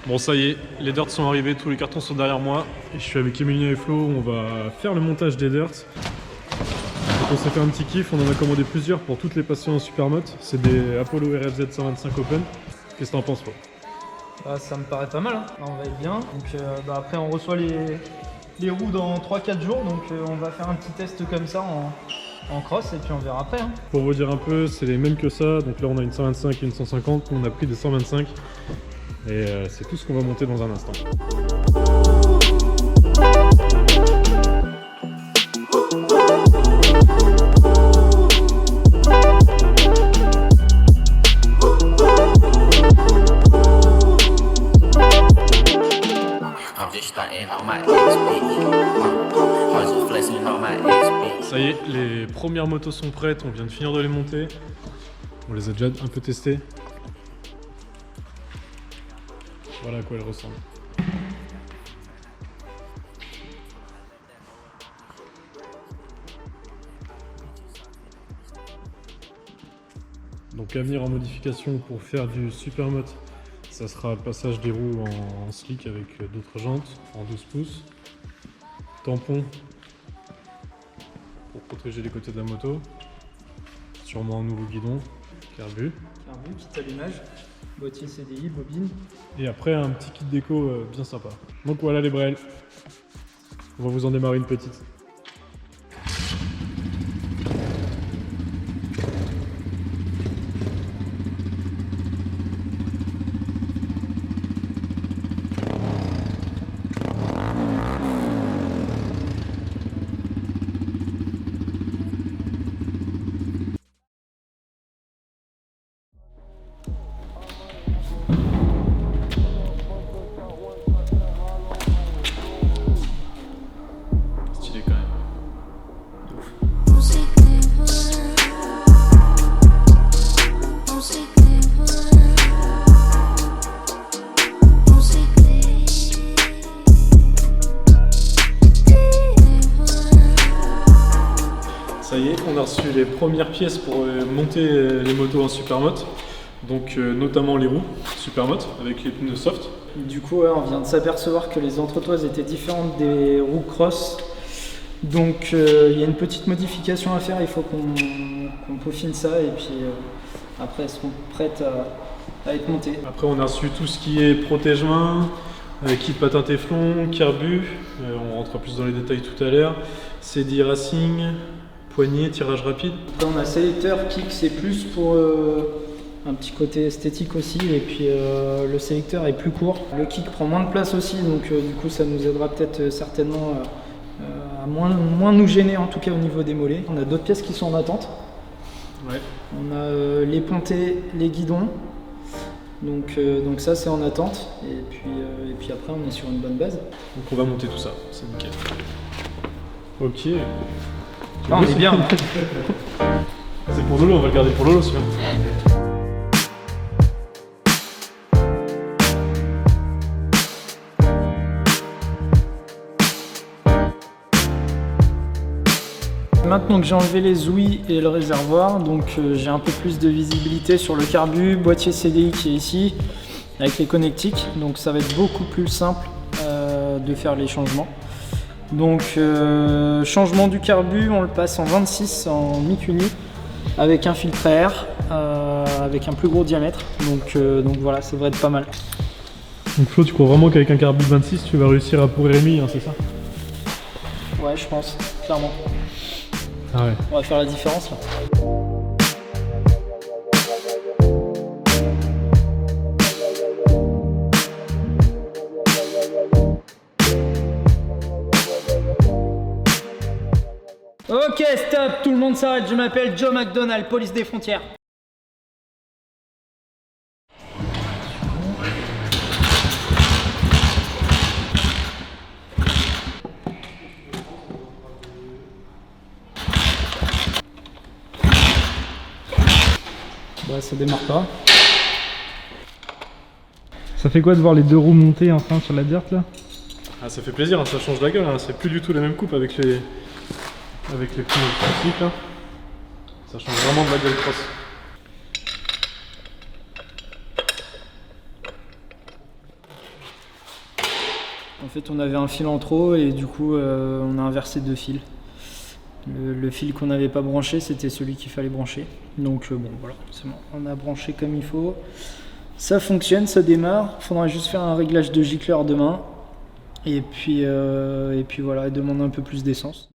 Bon ça y est, les dirts sont arrivés, tous les cartons sont derrière moi. Et je suis avec Emilien et Flo, on va faire le montage des dirts. Donc on s'est fait un petit kiff, on en a commandé plusieurs pour toutes les passions en supermoto. C'est des Apollo RFZ 125 Open. Qu'est-ce que t'en penses, Flo? Ça me paraît pas mal, hein. Là, on va être bien. Donc après on reçoit les roues dans 3-4 jours, donc on va faire un petit test comme ça en cross et puis on verra après, hein. Pour vous dire un peu, c'est les mêmes que ça. Donc là on a une 125 et une 150, on a pris des 125. Et c'est tout ce qu'on va monter dans un instant. Ça y est, les premières motos sont prêtes, on vient de finir de les monter. On les a déjà un peu testées. Voilà à quoi elles ressemblent. Donc à venir en modification pour faire du supermoto, ça sera le passage des roues en slick avec d'autres jantes en 12 pouces. Tampon pour protéger les côtés de la moto. Sûrement un nouveau guidon, carbu. Carbu, petit allumage, boîtier CDI, bobine. Et après un petit kit déco bien sympa. Donc voilà les brels. On va vous en démarrer une petite. Ça y est, on a reçu les premières pièces pour monter les motos en supermoto. Donc notamment les roues supermoto avec les pneus soft. Du coup, on vient de s'apercevoir que les entretoises étaient différentes des roues cross. Donc il y a une petite modification à faire, il faut qu'on peaufine ça et puis après elles seront prêtes à être montées. Après on a reçu tout ce qui est protège-main, kit patin téflon, carbu, on rentrera plus dans les détails tout à l'heure, CD Racing, poignée, tirage rapide. Là on a sélecteur, kick, c'est plus pour un petit côté esthétique aussi et puis le sélecteur est plus court. Le kick prend moins de place aussi donc du coup ça nous aidera peut-être certainement à moins nous gêner en tout cas au niveau des mollets. On a d'autres pièces qui sont en attente. Ouais. On a les pointées, les guidons. Donc ça c'est en attente et puis après on est sur une bonne base. Donc on va monter tout ça, c'est nickel. Ok. Ah, on est bien. C'est pour Lolo, on va le garder pour Lolo celui-là. Maintenant que j'ai enlevé les ouïes et le réservoir, donc j'ai un peu plus de visibilité sur le carbu, boîtier CDI qui est ici, avec les connectiques, donc ça va être beaucoup plus simple de faire les changements. Donc changement du carbu, on le passe en 26 en Mikuni, avec un filtre à air, avec un plus gros diamètre, donc voilà, ça devrait être pas mal. Donc Flo, tu crois vraiment qu'avec un carbu 26, tu vas réussir à pourrir Rémi, hein, c'est ça? Ouais, je pense, clairement. Ah ouais. On va faire la différence là. Ok, stop, tout le monde s'arrête, je m'appelle Joe McDonald, police des frontières. Bah, ça démarre pas. Ça fait quoi de voir les deux roues montées enfin sur la dirt là? Ah, ça fait plaisir, hein, ça change la gueule, hein. C'est plus du tout la même coupe avec les pneus classiques là. Ça change vraiment de la gueule cross. En fait, on avait un fil en trop et du coup, on a inversé 2 fils. Le fil qu'on n'avait pas branché, c'était celui qu'il fallait brancher. Donc bon, voilà, c'est bon. On a branché comme il faut. Ça fonctionne, ça démarre. Il faudra juste faire un réglage de gicleur demain. Et puis voilà, et demander un peu plus d'essence.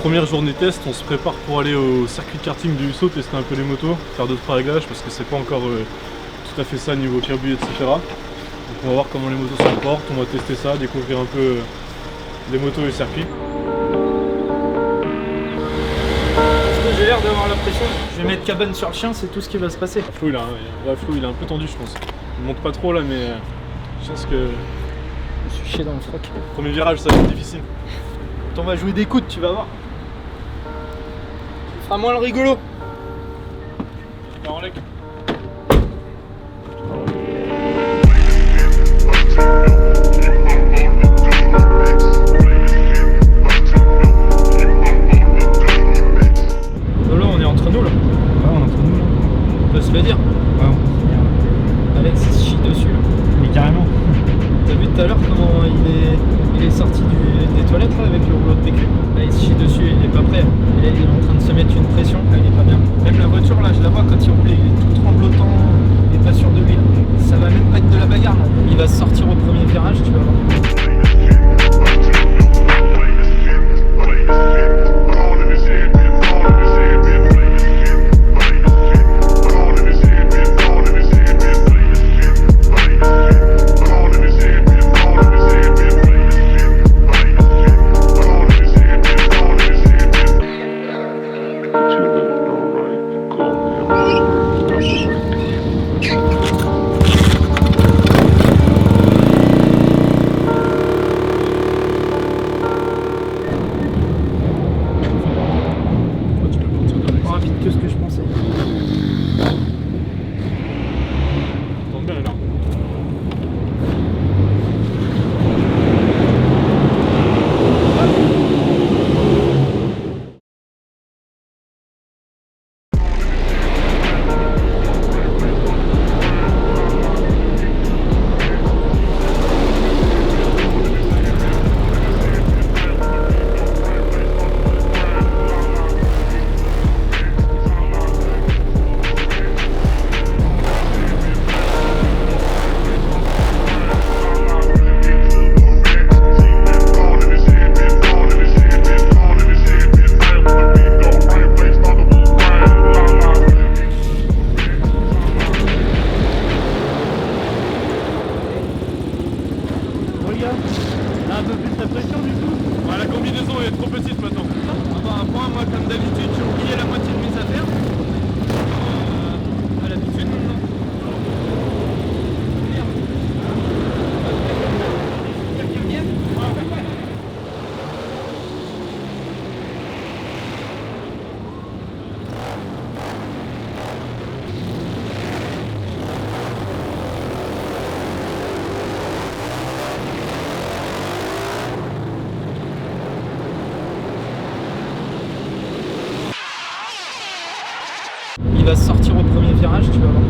Première journée test, on se prépare pour aller au circuit de karting de Husso, tester un peu les motos, faire 2-3 réglages parce que c'est pas encore tout à fait ça niveau carbu, etc. Donc on va voir comment les motos se comportent, on va tester ça, découvrir un peu les motos et le circuit. Est-ce que j'ai l'air d'avoir la pression? Je vais mettre cabane sur le chien, c'est tout ce qui va se passer. Flo il est un peu tendu je pense. Il monte pas trop là mais je pense que... Je me suis chié dans le froc. Premier virage ça va être difficile. On va jouer des coudes, tu vas voir. Ça fera moins le rigolo. Solo, on est entre nous là. Ouais, on est entre nous là. On peut se le dire. Ouais, on peut se dire. Alex il se chie dessus là. Mais carrément. T'as vu tout à l'heure comment il est sorti des toilettes là avec le rouleau de PQ. Là il se chie dessus, il est pas prêt. Et là, il est en train de se mettre une pression, là il est pas bien. Même la voiture là, je la vois quand il roule, il est tout tremblotant, il est pas sûr de lui. Ça va même pas être de la bagarre là. Il va sortir au premier virage, tu vas voir. Que ce que je pensais. Tombe bien là. Un peu plus de pression du coup. Ouais, la combinaison est trop petite maintenant. Un point, moi comme d'habitude, j'ai oublié la moitié de mes affaires. À l'habitude maintenant. Il va sortir au premier virage, tu vas voir.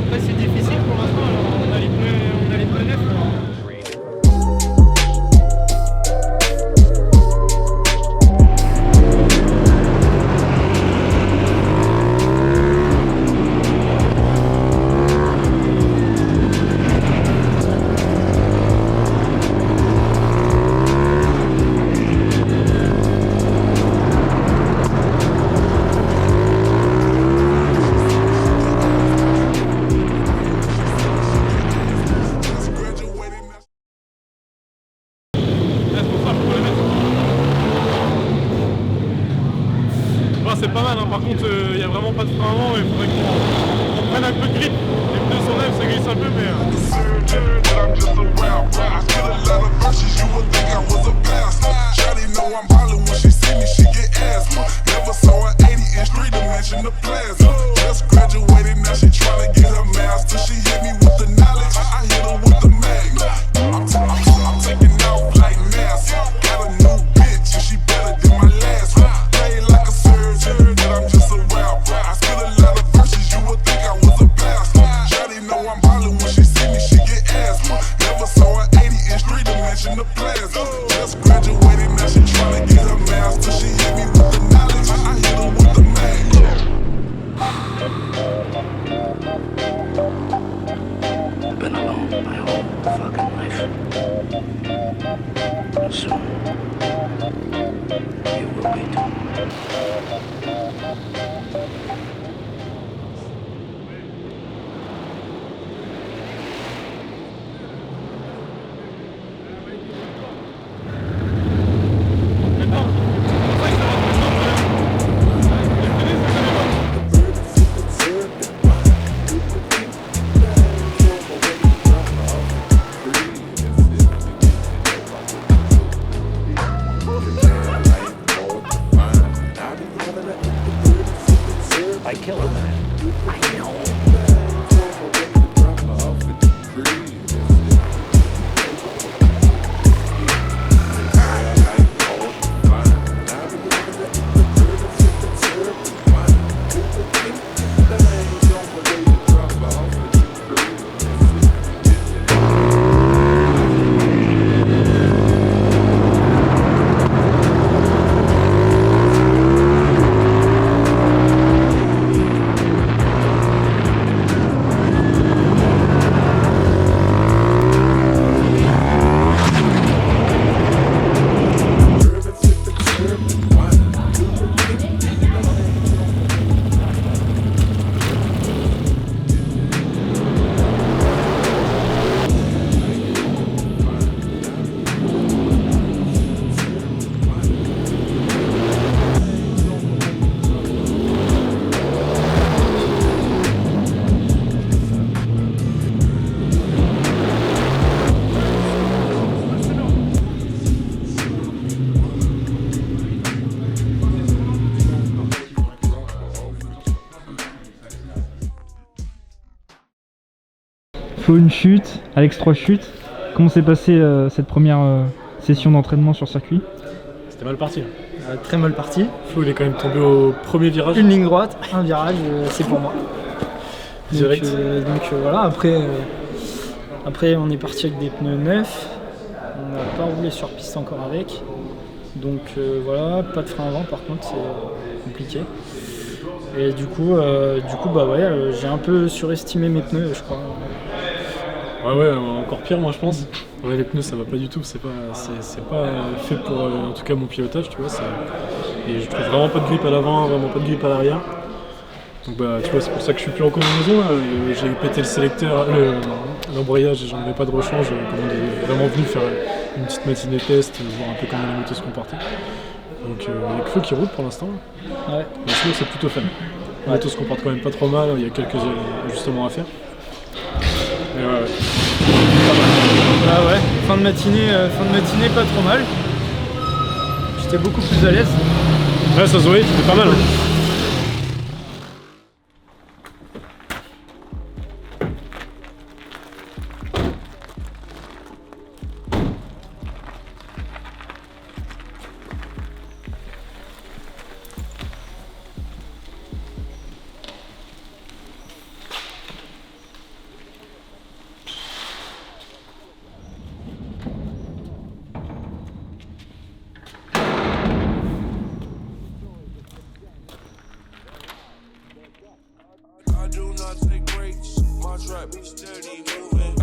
Après c'est difficile pour l'instant, on a les pneus neufs. Enfin, c'est pas mal, hein. Par contre, il y a vraiment pas de frein avant. Il faudrait qu'on prenne un peu de grip. Les pneus sont neufs, ça glisse un peu, mais... Been alone my whole fucking life. Soon, you will be too. I killed him. I know. Flo, une chute, Alex 3 chutes. Comment s'est passée cette première session d'entraînement sur circuit? C'était mal parti. Très mal parti. Flo, il est quand même tombé au premier virage. Une ligne droite, un virage, c'est pour moi. Direct. Donc voilà, après on est parti avec des pneus neufs. On n'a pas roulé sur piste encore avec. Donc voilà, pas de frein avant par contre, c'est compliqué. Et du coup bah ouais, j'ai un peu surestimé mes pneus, je crois. Ouais, encore pire, moi je pense. Ouais, les pneus ça va pas du tout, c'est pas fait pour en tout cas mon pilotage, tu vois. Et je trouve vraiment pas de grip à l'avant, vraiment pas de grip à l'arrière. Donc bah tu vois, c'est pour ça que je suis plus en combinaison. J'ai pété le sélecteur, l'embrayage et j'en avais pas de rechange. Comme on est vraiment venu faire une petite matinée test, voir un peu comment la moto se comportait. Donc il y a que Flo qui roule pour l'instant. Ouais. Mais sinon c'est plutôt fun. La moto se comporte quand même pas trop mal, il y a quelques ajustements à faire. Mais ouais. Ah ouais, fin de matinée pas trop mal. J'étais beaucoup plus à l'aise. Ouais, ça se voyait, c'était pas mal. Hein. I do not take breaks, my trap be steady moving.